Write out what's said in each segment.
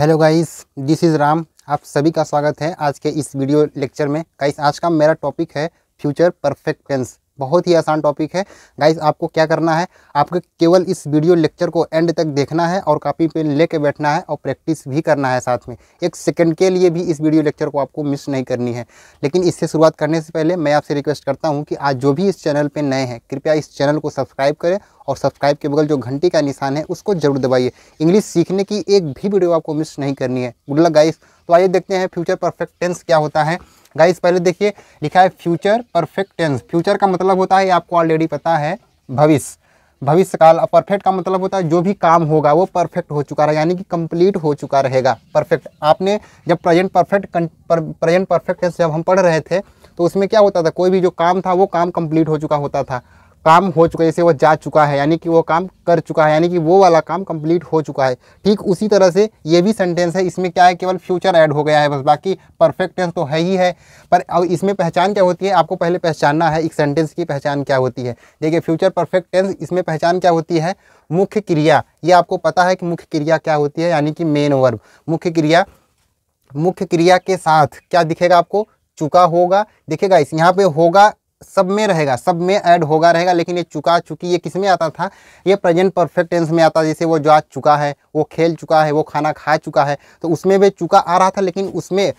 Hello guys, this is Ram. आप सभी का स्वागत है आज के इस वीडियो लेक्चर में। गाइस, आज का मेरा टॉपिक है फ्यूचर परफेक्ट टेंस। बहुत ही आसान टॉपिक है। गाइस, आपको क्या करना है, आपको केवल इस वीडियो लेक्चर को एंड तक देखना है और कॉपी पेन लेके बैठना है और प्रैक्टिस भी करना है साथ में। एक सेकंड के लिए भी इस वीडियो लेक्चर को आपको मिस नहीं करनी है। लेकिन इससे शुरुआत करने से पहले मैं आपसे रिक्वेस्ट करता हूँ कि आज जो भी इस चैनल पर नए हैं, कृपया इस चैनल को सब्सक्राइब करें और सब्सक्राइब के बगल जो घंटी का निशान है उसको जरूर दबाइए। इंग्लिश सीखने की एक भी वीडियो आपको मिस नहीं करनी है। Good luck guys. तो आइए देखते हैं फ्यूचर परफेक्ट टेंस क्या होता है। गाइस, पहले देखिए, लिखा है फ्यूचर परफेक्ट टेंस। फ्यूचर का मतलब होता है, आपको ऑलरेडी पता है, भविष्य, भविष्य काल। परफेक्ट का मतलब होता है जो भी काम होगा वो परफेक्ट हो चुका है, यानी कि कंप्लीट हो चुका रहेगा। परफेक्ट, आपने जब प्रेजेंट परफेक्ट टेंस जब हम पढ़ रहे थे तो उसमें क्या होता था, कोई भी जो काम था वो काम कंप्लीट हो चुका होता था। काम हो चुका है, जैसे वो जा चुका है यानी कि वो काम कर चुका है, यानी कि वो वाला काम कंप्लीट हो चुका है। ठीक उसी तरह से ये भी सेंटेंस है, इसमें क्या है, केवल फ्यूचर ऐड हो गया है बस, बाकी परफेक्ट टेंस तो है ही है। पर अब इसमें पहचान क्या होती है, आपको पहले पहचानना है एक सेंटेंस की पहचान क्या होती है। देखिए, फ्यूचर परफेक्ट टेंस, इसमें पहचान क्या होती है, मुख्य क्रिया। ये आपको पता है कि मुख्य क्रिया क्या होती है, यानी कि मेन वर्ब। मुख्य क्रिया के साथ क्या दिखेगा आपको, चुका होगा दिखेगा। इस यहाँ पे होगा सब में रहेगा, सब में ऐड होगा रहेगा, लेकिन ये चुका चुकी ये किस में आता था, ये प्रेजेंट परफेक्ट टेंस में आता। जैसे वो जा चुका है, वो खेल चुका है, वो खाना खा चुका है, तो उसमें भी चुका आ रहा था, लेकिन उसमें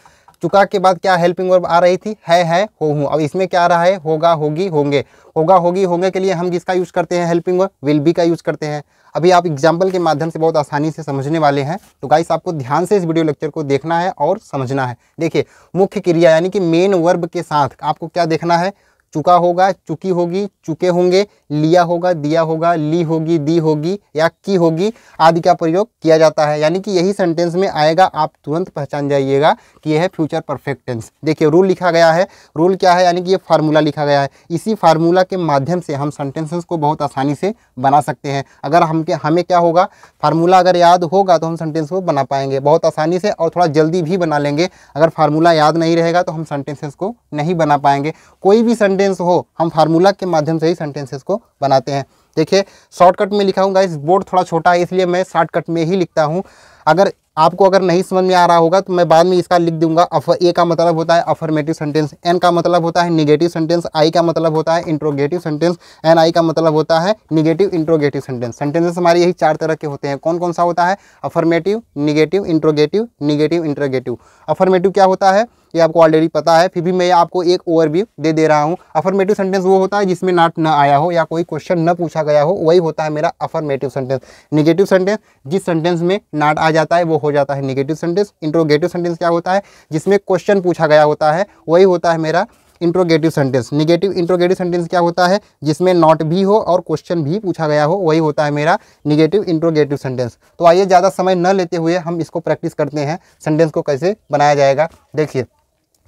चुका के बाद क्या हेल्पिंग वर्ब आ रही थी, है हो हूँ। अब इसमें क्या आ रहा है, होगा होगी होंगे। होगा होगी होंगे के लिए हम किसका यूज़ करते हैं, हेल्पिंग वर्ब विल बी का यूज़ करते हैं। अभी आप एग्जाम्पल के माध्यम से बहुत आसानी से समझने वाले हैं, तो गाइस आपको ध्यान से इस वीडियो लेक्चर को देखना है और समझना है। देखिए, मुख्य क्रिया यानी कि मेन वर्ब के साथ आपको क्या देखना है, चुका होगा, चुकी होगी, चुके होंगे, लिया होगा, दिया होगा, ली होगी, दी होगी या की होगी आदि का प्रयोग किया जाता है। यानी कि यही सेंटेंस में आएगा, आप तुरंत पहचान जाइएगा कि यह है फ्यूचर परफेक्ट टेंस। देखिए, रूल लिखा गया है। रूल क्या है, यानी कि ये फार्मूला लिखा गया है। इसी फार्मूला के माध्यम से हम सेंटेंसेस को बहुत आसानी से बना सकते हैं। अगर हमें क्या होगा, फार्मूला अगर याद होगा तो हम सेंटेंस को बना पाएंगे बहुत आसानी से और थोड़ा जल्दी भी बना लेंगे। अगर फार्मूला याद नहीं रहेगा तो हम सेंटेंसेस को नहीं बना पाएंगे। कोई भी सेंटेंस हो, हम फार्मूला के माध्यम से ही सेंटेंसेस को बनाते हैं। देखिए, शॉर्टकट में लिखा हूँ, इस बोर्ड थोड़ा छोटा है इसलिए मैं शॉर्टकट में ही लिखता हूँ। अगर नहीं समझ में आ रहा होगा तो मैं बाद में इसका लिख दूंगा। ए का मतलब होता है अफर्मेटिव सेंटेंस, एन का मतलब होता है निगेटिव सेंटेंस, आई का मतलब होता है इंट्रोगेटिव सेंटेंस, एन आई का मतलब होता है निगेटिव इंट्रोगेटिव सेंटेंस। सेंटेंसेस हमारे यही 4 तरह के होते हैं। कौन कौन सा होता है, affirmative, negative, interrogative, negative interrogative. Affirmative क्या होता है ये आपको ऑलरेडी पता है, फिर भी मैं आपको एक ओवरव्यू दे रहा हूँ। अफर्मेटिव सेंटेंस वो होता है जिसमें नाट न आया हो या कोई क्वेश्चन न पूछा गया हो, वही होता है मेरा अफर्मेटिव सेंटेंस। निगेटिव सेंटेंस, जिस सेंटेंस में नाट आ जाता है वो हो जाता है निगेटिव सेंटेंस। इंट्रोगेटिव सेंटेंस क्या होता है, जिसमें क्वेश्चन पूछा गया होता है, वही होता है मेरा interrogative sentence. Negative interrogative sentence क्या होता है, जिसमें नॉट भी हो और क्वेश्चन भी पूछा गया हो, वही होता है मेरा निगेटिव इंट्रोगेटिव सेंटेंस। तो आइए ज़्यादा समय न लेते हुए हम इसको प्रैक्टिस करते हैं, सेंटेंस को कैसे बनाया जाएगा। देखिए,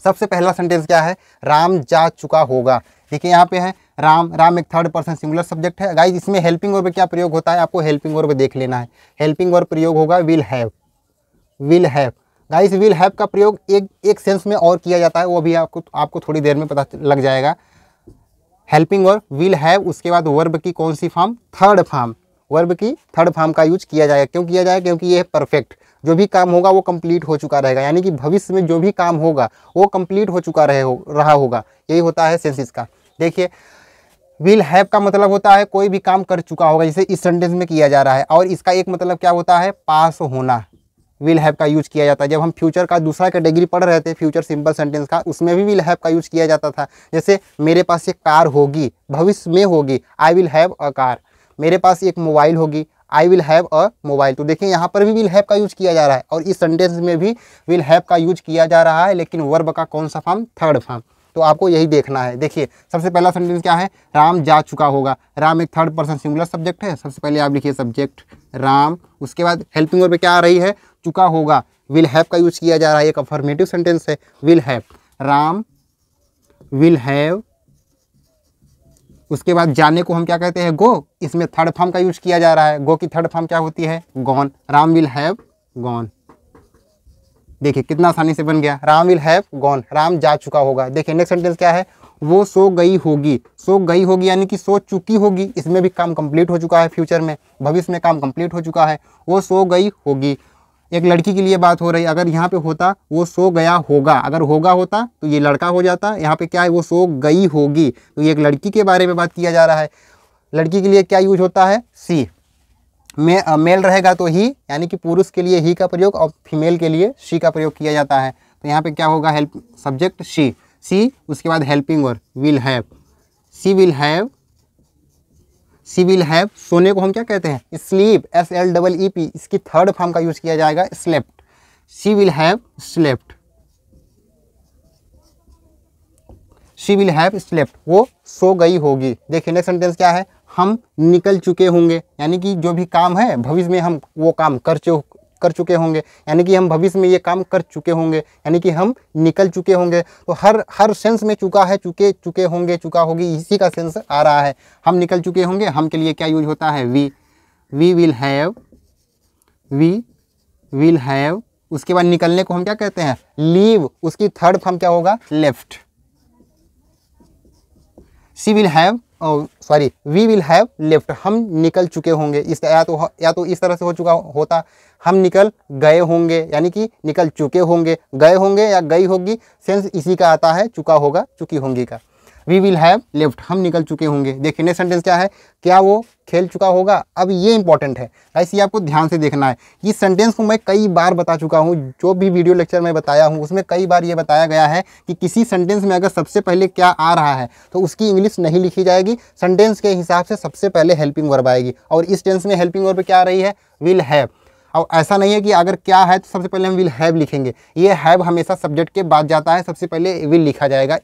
सबसे पहला सेंटेंस क्या है, राम जा चुका होगा। देखिए, यहाँ पे है राम एक थर्ड पर्सन सिंगुलर सब्जेक्ट है। गाइस, इसमें हेल्पिंग वर्ब क्या प्रयोग होता है, आपको हेल्पिंग वर्ब देख लेना है। हेल्पिंग वर्ब प्रयोग होगा will have. Guys, will have का प्रयोग एक सेंस में और किया जाता है, वो भी आपको थोड़ी देर में पता लग जाएगा। हेल्पिंग वर्ब विल हैव, उसके बाद वर्ब की कौन सी फॉर्म, थर्ड फॉर्म। वर्ब की थर्ड फॉर्म का यूज किया जाएगा। क्यों किया जाएगा, क्योंकि ये है परफेक्ट। जो भी काम होगा वो कंप्लीट हो चुका रहेगा, यानी कि भविष्य में जो भी काम होगा वो कंप्लीट हो चुका रहा होगा। यही होता है सेंस इसका। देखिए, विल हैव का मतलब होता है कोई भी काम कर चुका होगा, जैसे इस सेंटेंस में किया जा रहा है। और इसका एक मतलब क्या होता है, पास होना। विल हैव का यूज किया जाता है। जब हम फ्यूचर का दूसरा कैटेगरी पढ़ रहे थे, फ्यूचर सिंपल सेंटेंस का, उसमें भी विल हैव का यूज किया जाता था। जैसे मेरे पास एक कार होगी, भविष्य में होगी, I will have a car. मेरे पास एक मोबाइल होगी, I will have a mobile. तो देखिए, यहाँ पर भी विल हैव का यूज किया जा रहा है और इस सेंटेंस में भी विल हैव का यूज किया जा रहा है, लेकिन वर्ब का कौन सा फॉर्म, थर्ड फॉर्म। तो आपको यही देखना है। देखिए, सबसे पहला सेंटेंस क्या है, राम जा चुका होगा। राम एक थर्ड पर्सन सिंगुलर सब्जेक्ट है। सबसे पहले आप लिखिए सब्जेक्ट राम, उसके बाद हेल्पिंग वर्ब क्या आ रही है, चुका होगा। विल हैव का यूज किया जा रहा है, एक अफर्मेटिव सेंटेंस है। Will have, Ram will have. उसके बाद जाने को हम क्या कहते हैं, गो। इसमें थर्ड फॉर्म का यूज किया जा रहा है। गो की थर्ड फॉर्म क्या होती है, gone. Ram will have gone. देखिए कितना आसानी से बन गया, Ram will have gone, Ram जा चुका होगा। देखिए नेक्स्ट सेंटेंस क्या है, वो सो गई होगी। सो गई होगी यानी कि सो चुकी होगी, इसमें भी काम कंप्लीट हो चुका है। फ्यूचर में, भविष्य में काम कंप्लीट हो चुका है। वो सो गई होगी। एक लड़की के लिए बात हो रही, अगर यहाँ पे होता वो सो गया होगा, अगर होगा होता तो ये लड़का हो जाता, यहाँ पे क्या है वो सो गई होगी, तो ये एक लड़की के बारे में बात किया जा रहा है। लड़की के लिए क्या यूज होता है, सी। मेल रहेगा तो ही, यानी कि पुरुष के लिए ही का प्रयोग और फीमेल के लिए शी का प्रयोग किया जाता है। तो यहाँ पे क्या होगा, हेल्प सब्जेक्ट शी, उसके बाद helping verb will have, she will have. सोने को हम क्या कहते हैं, स्लीप, SLEEP, इसकी थर्ड फॉर्म का यूज किया जाएगा slept, she will have slept, she will have slept, वो सो गई होगी। देखिए नेक्स्ट सेंटेंस क्या है, हम निकल चुके होंगे, यानी कि जो भी काम है भविष्य में हम वो काम कर चुके होंगे, यानी कि हम भविष्य में ये काम कर चुके होंगे, यानी कि हम निकल चुके होंगे। तो हर सेंस में चुका है, चुके होंगे, चुका होगी, इसी का सेंस आ रहा है। हम निकल चुके होंगे, हम के लिए क्या यूज होता है, वी विल हैव। उसके बाद निकलने को हम क्या कहते हैं, लीव, उसकी थर्ड फॉर्म क्या होगा, left. We will have left, हम निकल चुके होंगे। इस या तो इस तरह से हो चुका होता, हम निकल गए होंगे, यानी कि निकल चुके होंगे, गए होंगे या गई होगी, सेंस इसी का आता है, चुका होगा, चुकी होंगी का। वी विल हैव लेफ्ट, हम निकल चुके होंगे। देखिए नेक्स्ट सेंटेंस क्या है, क्या वो खेल चुका होगा। अब ये इंपॉर्टेंट है, ऐसे आपको ध्यान से देखना है। इस सेंटेंस को मैं कई बार बता चुका हूँ, जो भी वीडियो लेक्चर में बताया हूँ उसमें कई बार ये बताया गया है कि किसी सेंटेंस में अगर सबसे पहले क्या आ रहा है तो उसकी इंग्लिश नहीं लिखी जाएगी, सेंटेंस के हिसाब से सबसे पहले हेल्पिंग वर्ब आएगी। और इस टेंस में हेल्पिंग वर्ब क्या आ रही है, विल हैव। और ऐसा नहीं है कि अगर क्या है तो सबसे पहले हम विल हैव लिखेंगे, ये हैव हमेशा सब्जेक्ट के बाद जाता है, सबसे पहले विल लिखा जाएगा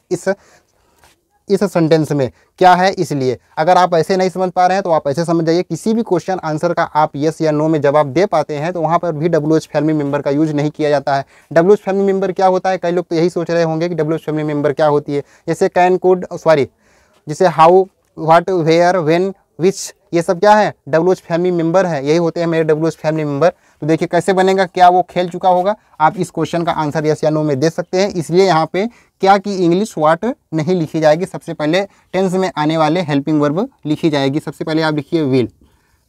इस सेंटेंस में। क्या है, इसलिए अगर आप ऐसे नहीं समझ पा रहे हैं तो आप ऐसे समझ जाइए। किसी भी क्वेश्चन आंसर का आप यस या नो में जवाब दे पाते हैं तो वहाँ पर भी WH फैमिली मेंबर का यूज नहीं किया जाता है। WH फैमिली मेंबर क्या होता है, कई लोग तो यही सोच रहे होंगे कि WH फैमिली मेंबर क्या होती है, जैसे कैन, कुड, जैसे हाउ, व्हाट, वेयर, व्हेन, विच, ये सब क्या है, WH फैमिली मेंबर है, यही होते हैं मेरे WH फैमिली मेंबर। तो देखिए कैसे बनेगा, क्या वो खेल चुका होगा। आप इस क्वेश्चन का आंसर यस या नो में दे सकते हैं, इसलिए यहाँ पे क्या की इंग्लिश व्हाट नहीं लिखी जाएगी, सबसे पहले टेंस में आने वाले हेल्पिंग वर्ब लिखी जाएगी। सबसे पहले आप लिखिए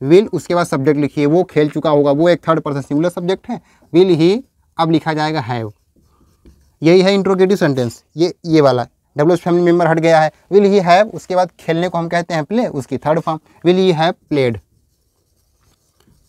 विल, उसके बाद सब्जेक्ट लिखिए, वो खेल चुका होगा, वो एक थर्ड पर्सन सिंगुलर सब्जेक्ट है, विल ही, अब लिखा जाएगा हैव। यही है इंट्रोगेटिव सेंटेंस, ये वाला WH फैमिली मेंबर हट गया है। विल ही हैव, उसके बाद खेलने को हम कहते हैं प्ले, उसकी third form will he have played,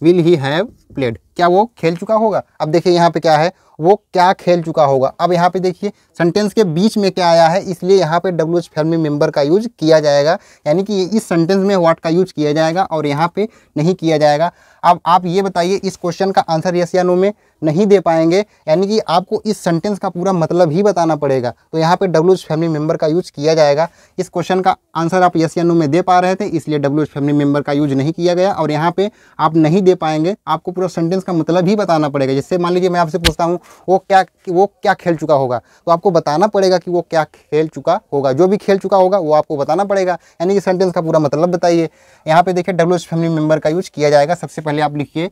will he have played, क्या वो खेल चुका होगा। अब देखिए यहाँ पे क्या है, वो क्या खेल चुका होगा। अब यहाँ पे देखिए सेंटेंस के बीच में क्या आया है, इसलिए यहाँ पे WH फैमिली मेंबर का यूज किया जाएगा, यानी कि इस सेंटेंस में व्हाट का यूज किया जाएगा और यहाँ पे नहीं किया जाएगा। अब आप ये बताइए, इस क्वेश्चन का आंसर यस या नो में नहीं दे पाएंगे, यानी कि आपको इस सेंटेंस का पूरा मतलब ही बताना पड़ेगा, तो यहाँ पे WH फैमिली मेंबर का यूज किया जाएगा। इस क्वेश्चन का आंसर आप यस या नो में दे पा रहे थे, इसलिए WH फैमिली मेंबर का यूज नहीं किया गया, और यहाँ पे आप नहीं दे पाएंगे, आपको पूरा सेंटेंस का मतलब ही बताना पड़ेगा। जैसे मान लीजिए मैं आपसे पूछता हूँ वो क्या खेल चुका होगा, तो आपको बताना पड़ेगा कि वो क्या खेल चुका होगा, जो भी खेल चुका होगा वो आपको बताना पड़ेगा, यानी कि सेंटेंस का पूरा मतलब बताइए। यहाँ पे देखिए WH फैमिली मेंबर का यूज किया जाएगा। सबसे पहले आप लिखिए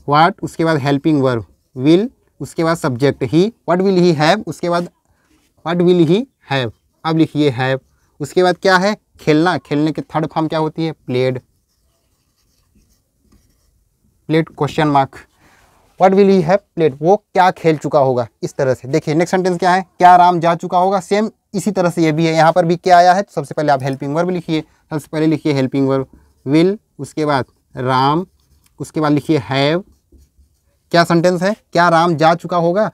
व्हाट, उसके बाद हेल्पिंग वर्ब विल, उसके बाद subject he, what will he have, उसके बाद व्हाट विल ही हैव, अब लिखिए हैव, उसके बाद क्या है, खेलना, खेलने की थर्ड फॉर्म क्या होती है, played question mark, what will he have played, वो क्या खेल चुका होगा। इस तरह से देखिए नेक्स्ट सेंटेंस क्या है, क्या राम जा चुका होगा, सेम इसी तरह से ये भी है। यहाँ पर भी क्या आया है, तो सबसे पहले आप हेल्पिंग वर्ब लिखिए, सबसे पहले लिखिए हेल्पिंग वर्ब विल, उसके बाद राम, उसके बाद लिखिए हैव। क्या सेंटेंस है, क्या राम जा चुका होगा,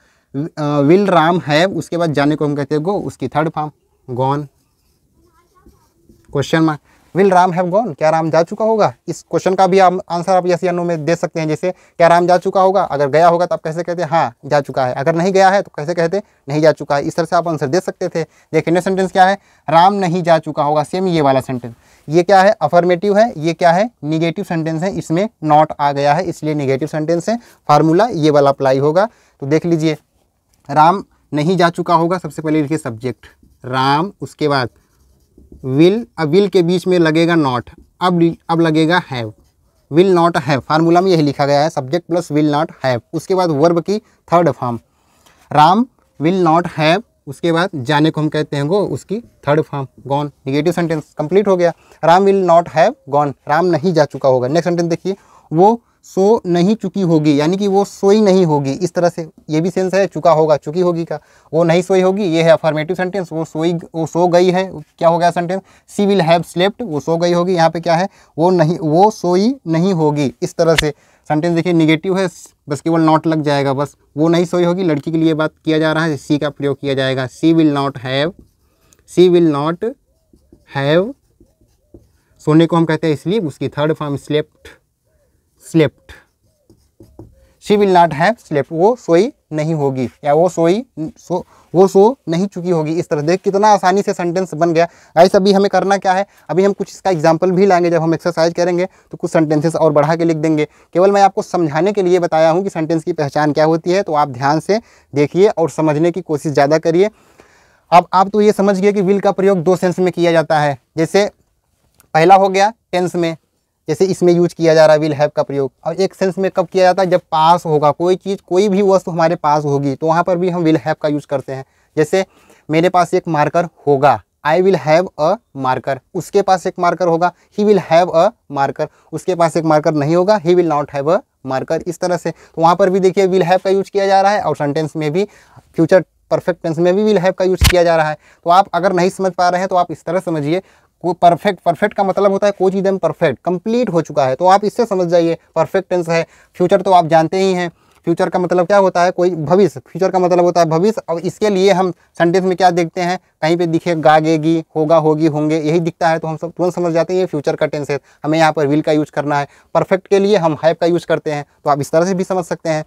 विल राम हैव, उसके बाद जाने को हम कहते हैं गो, उसकी third form gone question mark, will Ram have gone, क्या राम जा चुका होगा। इस क्वेश्चन का भी आंसर आप यस या नो में दे सकते हैं। जैसे क्या राम जा चुका होगा, अगर गया होगा तो आप कैसे कहते हैं, हाँ जा चुका है, अगर नहीं गया है तो कैसे कहते नहीं जा चुका है। इस तरह से आप आंसर दे सकते थे। देखिए नेक्स्ट सेंटेंस क्या है, राम नहीं जा चुका होगा, सेम ये वाला सेंटेंस। ये क्या है, अफर्मेटिव है, ये क्या है, निगेटिव सेंटेंस है, इसमें नॉट आ गया है इसलिए निगेटिव सेंटेंस है। फार्मूला ये वाला अप्लाई होगा। तो देख लीजिए, राम नहीं जा चुका होगा, सबसे पहले लिखिए सब्जेक्ट राम, उसके बाद विल, अब विल के बीच में लगेगा नॉट, अब लगेगा have, will not have, formula में यही लिखा गया है, subject plus will not have, उसके बाद वर्ब की third form, Ram will not have, उसके बाद जाने को हम कहते हैं गो, उसकी third form gone, negative sentence complete हो गया। Ram will not have gone, Ram नहीं जा चुका होगा। नेक्स्ट सेंटेंस देखिए, वो सो नहीं चुकी होगी, यानी कि वो सोई नहीं होगी। इस तरह से ये भी सेंस है, चुका होगा, चुकी होगी का। वो नहीं सोई होगी, ये है अफर्मेटिव सेंटेंस। वो सो गई है, क्या हो गया sentence? She will have slept, वो सो गई होगी। यहाँ पे क्या है? वो सोई नहीं होगी। इस तरह से सेंटेंस देखिए निगेटिव है, बस केवल नॉट लग जाएगा। बस वो नहीं सोई होगी, लड़की के लिए बात किया जा रहा है, सी का प्रयोग किया जाएगा। शी विल नॉट हैव, सोने को हम कहते हैं स्लीप, उसकी third form slept. She will not have slept, वो सोई नहीं होगी, या वो सो नहीं चुकी होगी। इस तरह देख कितना आसानी से सेंटेंस बन गया। गाइस अभी हमें करना क्या है, अभी हम कुछ इसका एग्जांपल भी लाएंगे। जब हम एक्सरसाइज करेंगे तो कुछ सेंटेंसेस और बढ़ा के लिख देंगे। केवल मैं आपको समझाने के लिए बताया हूँ कि सेंटेंस की पहचान क्या होती है, तो आप ध्यान से देखिए और समझने की कोशिश ज़्यादा करिए। अब आप तो ये समझ गए कि विल का प्रयोग दो सेंस में किया जाता है। जैसे पहला हो गया टेंस में, जैसे इसमें यूज किया जा रहा है विल हैव का प्रयोग। और एक सेंस में कब किया जाता है? जब पास होगा, कोई चीज़, कोई भी वस्तु हमारे पास होगी, तो वहाँ पर भी हम विल हैव का यूज करते हैं। जैसे मेरे पास एक मार्कर होगा, I will have a marker. उसके पास एक मार्कर होगा, he will have a marker. उसके पास एक मार्कर नहीं होगा, he will not have a marker. इस तरह से तो वहाँ पर भी देखिए विल हैव का यूज किया जा रहा है, और सेंटेंस में भी फ्यूचर परफेक्ट टेंस में भी विल हैव का यूज किया जा रहा है। तो आप अगर नहीं समझ पा रहे हैं तो आप इस तरह समझिए, वो परफेक्ट का मतलब होता है कोई चीज़ में परफेक्ट कंप्लीट हो चुका है, तो आप इससे समझ जाइए परफेक्ट टेंस है। फ्यूचर तो आप जानते ही हैं, फ्यूचर का मतलब क्या होता है? कोई भविष्य, फ्यूचर का मतलब होता है भविष्य। और इसके लिए हम सेंटेंस में क्या देखते हैं? कहीं पे दिखे गागेगी, होगा, होगी, होंगे, यही दिखता है तो हम सब तुरंत समझ जाते हैं ये फ्यूचर का टेंस है। हमें यहाँ पर विल का यूज करना है। परफेक्ट के लिए हम हैव का यूज करते हैं, तो आप इस तरह से भी समझ सकते हैं।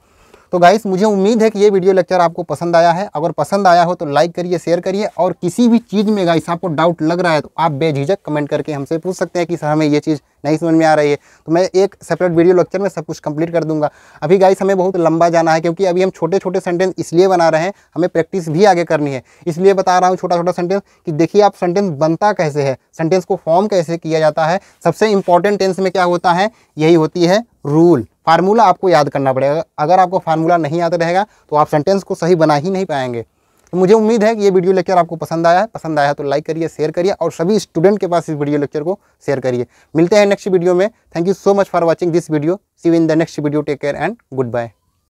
तो गाइस मुझे उम्मीद है कि ये वीडियो लेक्चर आपको पसंद आया है। अगर पसंद आया हो तो लाइक करिए, शेयर करिए, और किसी भी चीज़ में गाइस आपको डाउट लग रहा है तो आप बेझिझक कमेंट करके हमसे पूछ सकते हैं कि सर हमें ये चीज़ नहीं समझ में आ रही है, तो मैं एक सेपरेट वीडियो लेक्चर में सब कुछ कंप्लीट कर दूंगा। अभी गाइस हमें बहुत लंबा जाना है, क्योंकि अभी हम छोटे छोटे सेंटेंस इसलिए बना रहे हैं, हमें प्रैक्टिस भी आगे करनी है, इसलिए बता रहा हूँ छोटा छोटा सेंटेंस कि देखिए आप सेंटेंस बनता कैसे है, सेंटेंस को फॉर्म कैसे किया जाता है। सबसे इंपॉर्टेंट टेंस में क्या होता है? यही होती है रूल, फार्मूला आपको याद करना पड़ेगा। अगर आपको फार्मूला नहीं याद रहेगा तो आप सेंटेंस को सही बना ही नहीं पाएंगे। तो मुझे उम्मीद है कि ये वीडियो लेक्चर आपको पसंद आया है। पसंद आया तो लाइक करिए, शेयर करिए, और सभी स्टूडेंट के पास इस वीडियो लेक्चर को शेयर करिए। मिलते हैं नेक्स्ट वीडियो में। Thank you so much for watching this video. See you in the next video. Take care and good bye.